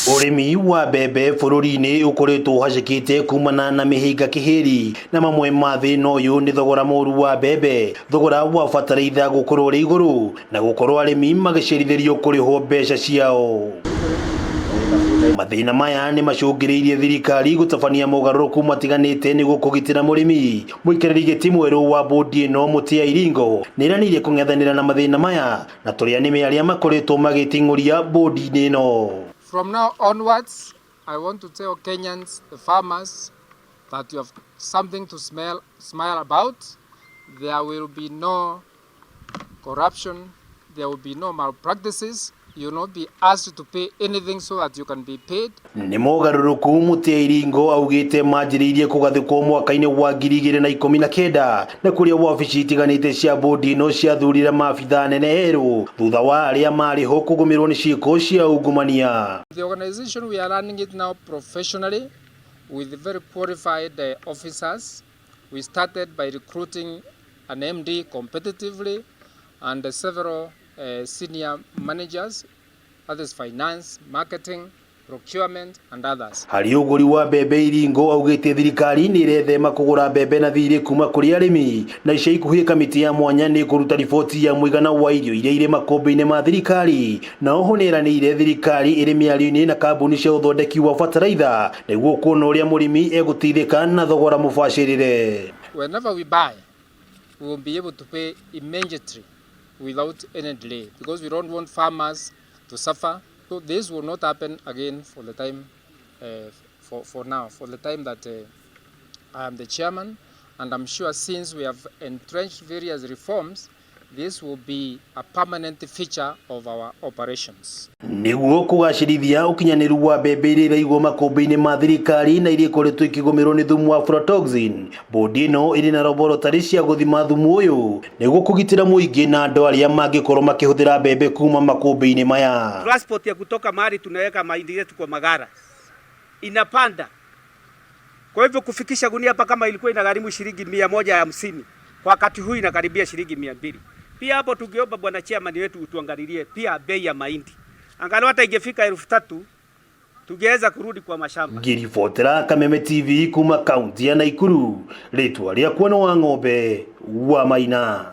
Urimi wa mbembe bururi-ini ukoretwo hacikite kumana na mihinga kihiri na mamwe ma thina uyu ni thogora moru wa mbembe, thogora wa bataraitha gukorwo ri iguru na gukorwo arimi magicirithirio kuriho mbeca ciao. Mathina maya ni macungiriirie thirikari gutabania mogaruruku matiganite niguo kugitira murimi. Muikariri giti mweru wa bodi ino Mutia Iringo niranirie kung'ethanira na mathina maya na turia nime aria makoretwo magitinguria bodi ino. From now onwards, I want to tell Kenyans, the farmers, that you have something to smile about. There will be no corruption, there will be no malpractices. You will not be asked to pay anything so that you can be paid. Ni mogaruruku Mutia Iringo augite manjiriirie kugathikwo mwaka-ini wa 2019 na kuria wabici itiganite cia bodi ino ciathurire maabitha nene eru thutha wa aria mariho kugumirwo ni ciiko cia ungumania. The organization, we are running it now professionally with very qualified officers. We started by recruiting an MD competitively and several senior managers, others finance, marketing, procurement and others. Hari uguri wa mbembe Iringo augite thirikari ni irethema kugura mbembe na thiri kuma kuri arimi na ica ikuhie kamiti ya mwanya ni kuruta riboti ya muigana wa irio iria ire makombe-ini ma thirikari na oho ni iranire thirikari iri miario-ini na kambuni cia uthondeki wa bataraitha niguo kuona uria murimi egutithika na thogora mubacirire. Whenever we buy, we will be able to pay immediately without any delay, because we don't want farmers to suffer. So this will not happen again for the time, for now, for the time that I am the chairman, and I'm sure since we have entrenched various reforms, this will be a permanent feature of our operations. Niguo kugacirithia ukinyaniru wa mbembe iria iraigwo makombe-ini ma thirikari na iria ikoretwo ikigomerwo ni thumu wa aflatoxin, bodi ino iri na laboratory cia guthima thumu uyu niguo kugitira muingi na andu aria mangikorwo makihuthira mbembe kuma makombe-ini maya. Transport ya kutoka mahali tunaweka mahindi yetu kwa magara inapanda, kwa hivyo kufikisha gunia hapa kama ilikuwa inagharimu shilingi 150 kwa wakati huu inakaribia shilingi 200. Pia hapo tungeomba bwana chairman wetu utuangalilie pia bei ya mahindi. Angalau hata ingefika 3000 tungeweza kurudi kwa mashamba. Ngiribotera Kameme TV kuma kaunti ya Nakuru. Ritwa ria Kuona wa Ng'ombe wa Maina.